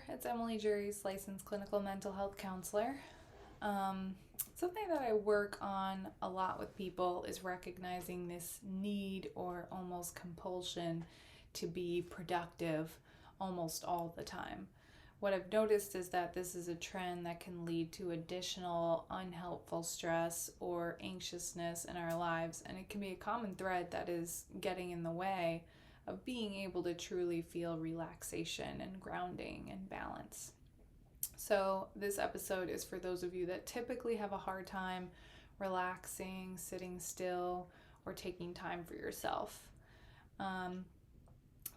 It's Emily Jury's licensed clinical mental health counselor. Something that I work on a lot with people is recognizing this need or almost compulsion to be productive almost all the time. What I've noticed is that this is a trend that can lead to additional unhelpful stress or anxiousness in our lives, and it can be a common thread that is getting in the way of being able to truly feel relaxation and grounding and balance. So, this episode is for those of you that typically have a hard time relaxing, sitting still, or taking time for yourself.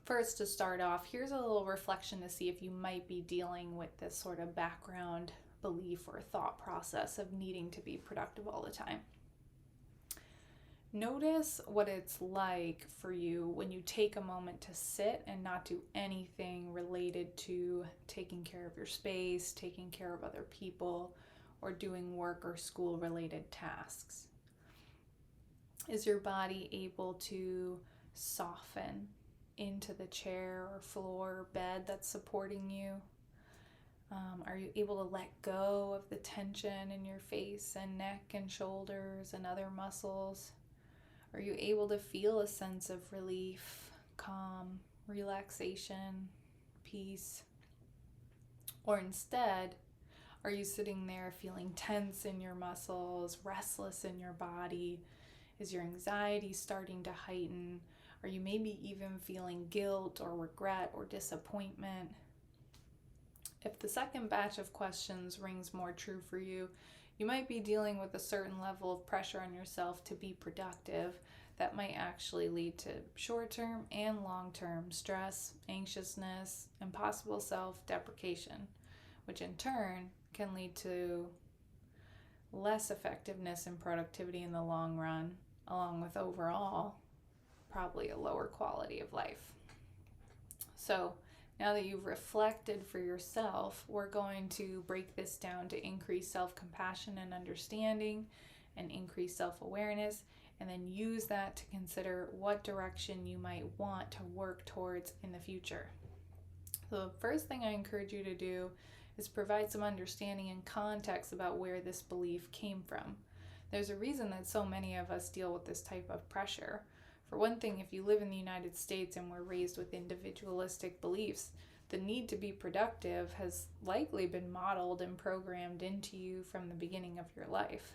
First, to start off, here's a little reflection to see if you might be dealing with this sort of background belief or thought process of needing to be productive all the time. Notice what it's like for you when you take a moment to sit and not do anything related to taking care of your space, taking care of other people, or doing work or school related tasks. Is your body able to soften into the chair or floor or bed that's supporting you? Are you able to let go of the tension in your face and neck and shoulders and other muscles? Are you able to feel a sense of relief, calm, relaxation, peace? Or instead, are you sitting there feeling tense in your muscles, restless in your body? Is your anxiety starting to heighten? Are you maybe even feeling guilt or regret or disappointment? If the second batch of questions rings more true for you, you might be dealing with a certain level of pressure on yourself to be productive that might actually lead to short-term and long-term stress, anxiousness, and possible self-deprecation, which in turn can lead to less effectiveness and productivity in the long run, along with overall probably a lower quality of life. So, now that you've reflected for yourself, we're going to break this down to increase self-compassion and understanding and increase self-awareness, and then use that to consider what direction you might want to work towards in the future. So the first thing I encourage you to do is provide some understanding and context about where this belief came from. There's a reason that so many of us deal with this type of pressure. For one thing, if you live in the United States and were raised with individualistic beliefs, the need to be productive has likely been modeled and programmed into you from the beginning of your life.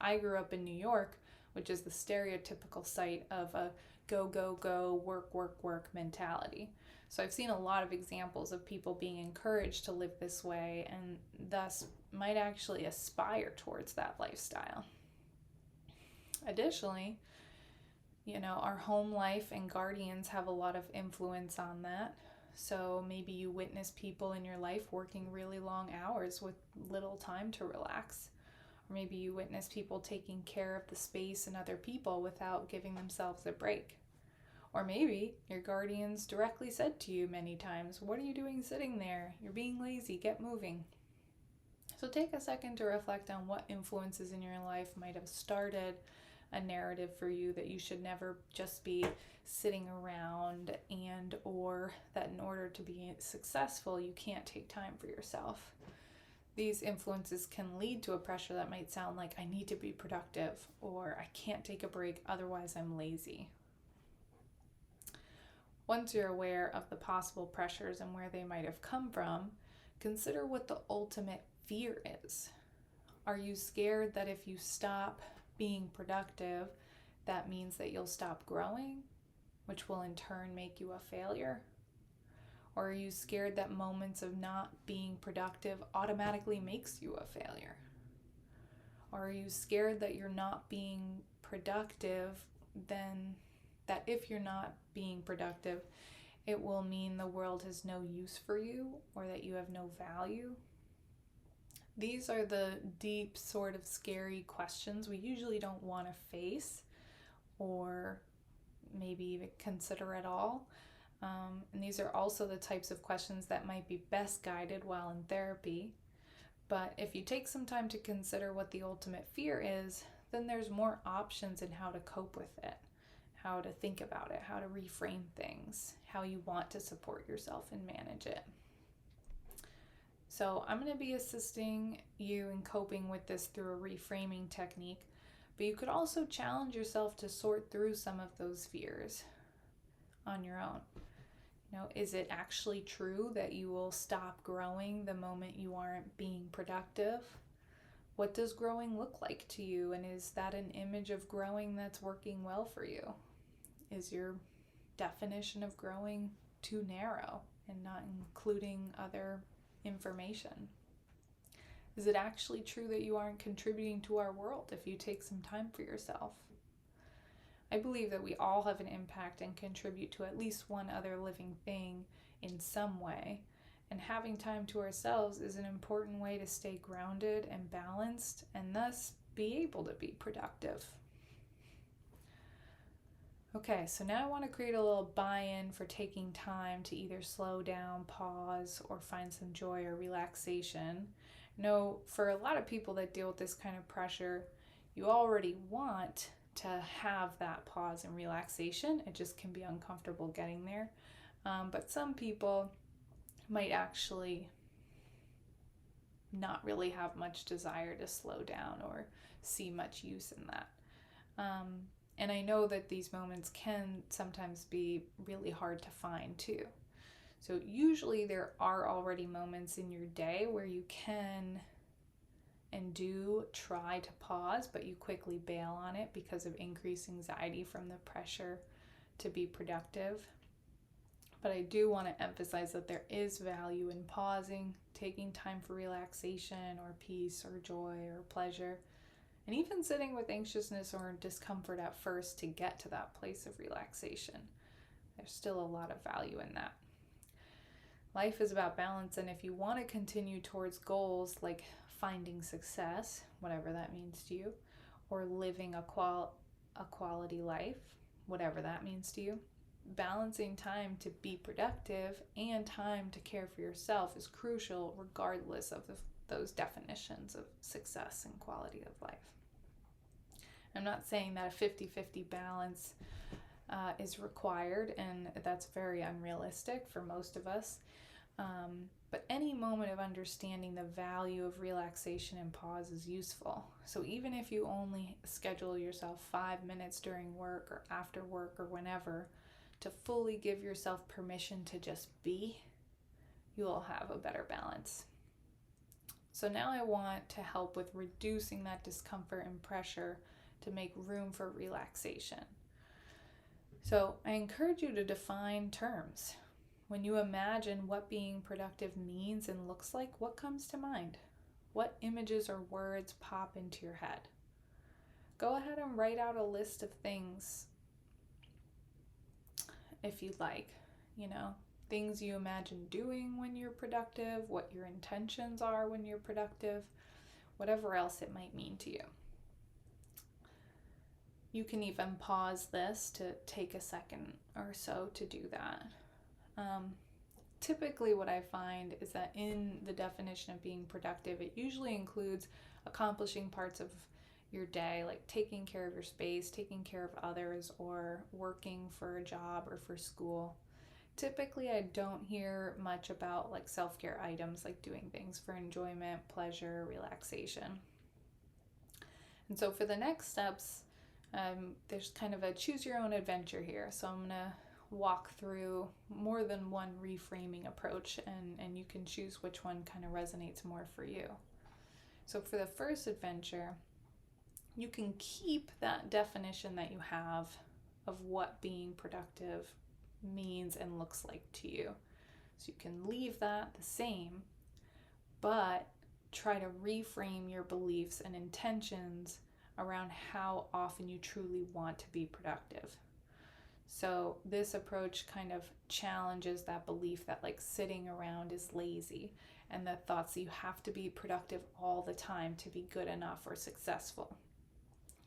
I grew up in New York, which is the stereotypical site of a go, go, go, work, work, work mentality. So I've seen a lot of examples of people being encouraged to live this way and thus might actually aspire towards that lifestyle. Additionally, our home life and guardians have a lot of influence on that. So maybe you witness people in your life working really long hours with little time to relax. Or maybe you witness people taking care of the space and other people without giving themselves a break. Or maybe your guardians directly said to you many times, "What are you doing sitting there? You're being lazy, get moving." So take a second to reflect on what influences in your life might have started a narrative for you that you should never just be sitting around, and or that in order to be successful you can't take time for yourself. These influences can lead to a pressure that might sound like, I need to be productive, or I can't take a break, otherwise I'm lazy. Once you're aware of the possible pressures and where they might have come from, consider what the ultimate fear is. Are you scared that if you stop being productive, that means that you'll stop growing, which will in turn make you a failure? Or are you scared that moments of not being productive automatically makes you a failure? Or are you scared that you're not being productive, then that if you're not being productive, it will mean the world has no use for you or that you have no value? These are the deep, sort of scary questions we usually don't want to face or maybe even consider at all. And these are also the types of questions that might be best guided while in therapy. But if you take some time to consider what the ultimate fear is, then there's more options in how to cope with it, how to think about it, how to reframe things, how you want to support yourself and manage it. So I'm going to be assisting you in coping with this through a reframing technique, but you could also challenge yourself to sort through some of those fears on your own. Is it actually true that you will stop growing the moment you aren't being productive? What does growing look like to you? And is that an image of growing that's working well for you? Is your definition of growing too narrow and not including other information? Is it actually true that you aren't contributing to our world if you take some time for yourself? I believe that we all have an impact and contribute to at least one other living thing in some way, and having time to ourselves is an important way to stay grounded and balanced and thus be able to be productive. Okay, so now I want to create a little buy-in for taking time to either slow down, pause, or find some joy or relaxation. For a lot of people that deal with this kind of pressure, you already want to have that pause and relaxation. It just can be uncomfortable getting there. But some people might actually not really have much desire to slow down or see much use in that. And I know that these moments can sometimes be really hard to find too. So usually there are already moments in your day where you can and do try to pause, but you quickly bail on it because of increased anxiety from the pressure to be productive. But I do want to emphasize that there is value in pausing, taking time for relaxation or peace or joy or pleasure, and even sitting with anxiousness or discomfort at first to get to that place of relaxation. There's still a lot of value in that. Life is about balance, and if you want to continue towards goals like finding success, whatever that means to you, or living a quality life, whatever that means to you, balancing time to be productive and time to care for yourself is crucial regardless of those definitions of success and quality of life. I'm not saying that a 50-50 balance is required, and that's very unrealistic for most of us. But any moment of understanding the value of relaxation and pause is useful. So even if you only schedule yourself 5 minutes during work or after work or whenever to fully give yourself permission to just be, you will have a better balance. So now I want to help with reducing that discomfort and pressure to make room for relaxation. So I encourage you to define terms. When you imagine what being productive means and looks like, what comes to mind? What images or words pop into your head? Go ahead and write out a list of things if you'd like. Things you imagine doing when you're productive, what your intentions are when you're productive, whatever else it might mean to you. You can even pause this to take a second or so to do that. Typically what I find is that in the definition of being productive, it usually includes accomplishing parts of your day, like taking care of your space, taking care of others, or working for a job or for school. Typically, I don't hear much about like self-care items, like doing things for enjoyment, pleasure, relaxation. And so for the next steps, there's kind of a choose your own adventure here. So I'm going to walk through more than one reframing approach, and you can choose which one kind of resonates more for you. So for the first adventure, you can keep that definition that you have of what being productive means and looks like to you. So you can leave that the same, but try to reframe your beliefs and intentions around how often you truly want to be productive. So this approach kind of challenges that belief that like sitting around is lazy, and the thoughts that you have to be productive all the time to be good enough or successful.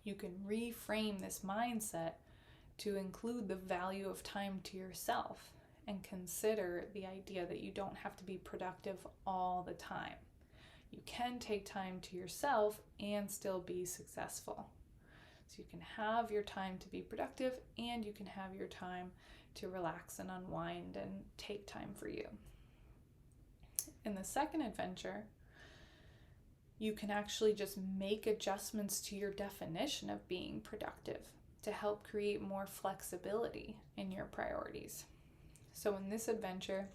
You can reframe this mindset to include the value of time to yourself and consider the idea that you don't have to be productive all the time. You can take time to yourself and still be successful. So you can have your time to be productive, and you can have your time to relax and unwind and take time for you. In the second adventure, you can actually just make adjustments to your definition of being productive to help create more flexibility in your priorities. So in this adventure,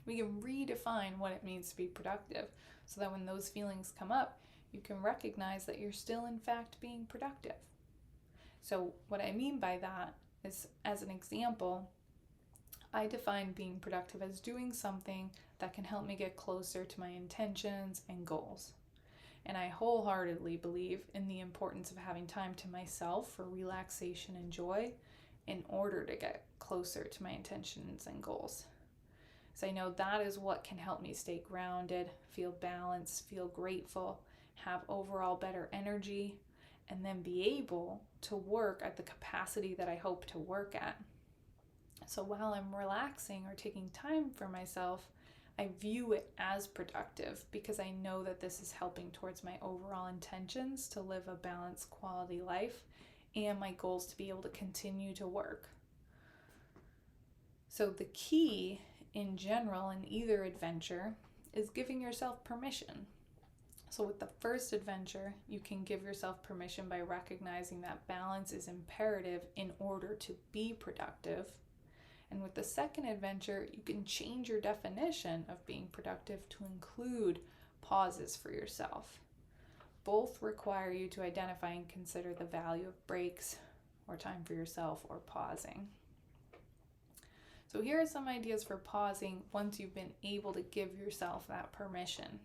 we can redefine what it means to be productive so that when those feelings come up, you can recognize that you're still in fact being productive. So what I mean by that is, as an example, I define being productive as doing something that can help me get closer to my intentions and goals. And I wholeheartedly believe in the importance of having time to myself for relaxation and joy in order to get closer to my intentions and goals. So I know that is what can help me stay grounded, feel balanced, feel grateful, have overall better energy, and then be able to work at the capacity that I hope to work at. So while I'm relaxing or taking time for myself, I view it as productive because I know that this is helping towards my overall intentions to live a balanced quality life and my goals to be able to continue to work. So the key in general in either adventure is giving yourself permission. So with the first adventure, you can give yourself permission by recognizing that balance is imperative in order to be productive. And with the second adventure, you can change your definition of being productive to include pauses for yourself. Both require you to identify and consider the value of breaks or time for yourself or pausing. So here are some ideas for pausing once you've been able to give yourself that permission.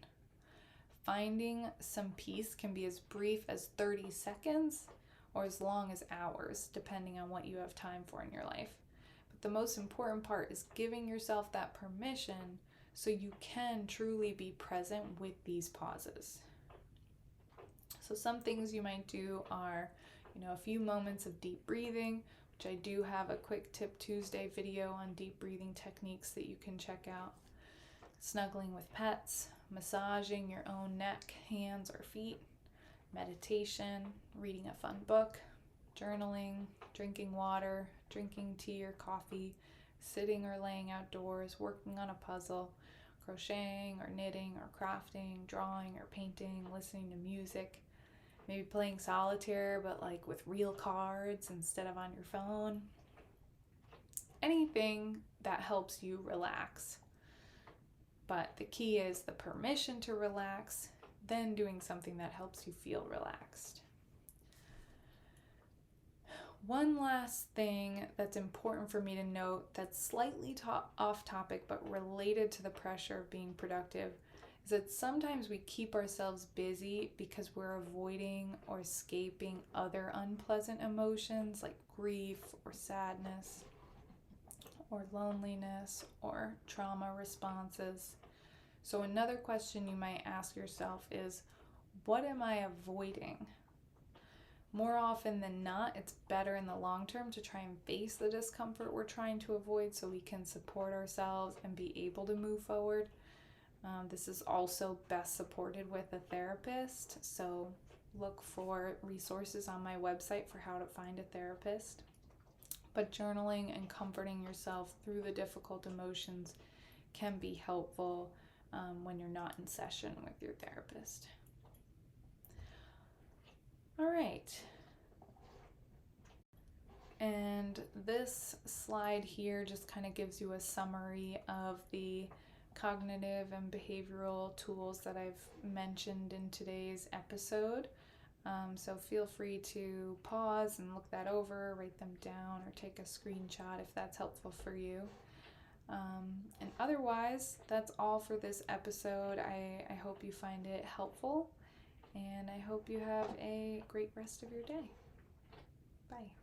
Finding some peace can be as brief as 30 seconds or as long as hours, depending on what you have time for in your life. But the most important part is giving yourself that permission so you can truly be present with these pauses. So some things you might do are, a few moments of deep breathing, which I do have a quick Tip Tuesday video on deep breathing techniques that you can check out. Snuggling with pets, massaging your own neck, hands, or feet, meditation, reading a fun book, journaling, drinking water, drinking tea or coffee, sitting or laying outdoors, working on a puzzle, crocheting or knitting or crafting, drawing or painting, listening to music, maybe playing solitaire but with real cards instead of on your phone. Anything that helps you relax. But the key is the permission to relax, then doing something that helps you feel relaxed. One last thing that's important for me to note that's slightly off topic but related to the pressure of being productive is that sometimes we keep ourselves busy because we're avoiding or escaping other unpleasant emotions like grief or sadness or loneliness or trauma responses. So another question you might ask yourself is, what am I avoiding? More often than not, it's better in the long term to try and face the discomfort we're trying to avoid so we can support ourselves and be able to move forward. This is also best supported with a therapist, so look for resources on my website for how to find a therapist. But journaling and comforting yourself through the difficult emotions can be helpful when you're not in session with your therapist. All right. And this slide here just kind of gives you a summary of the cognitive and behavioral tools that I've mentioned in today's episode. So feel free to pause and look that over, write them down, or take a screenshot if that's helpful for you. And otherwise, that's all for this episode. I hope you find it helpful, and I hope you have a great rest of your day. Bye.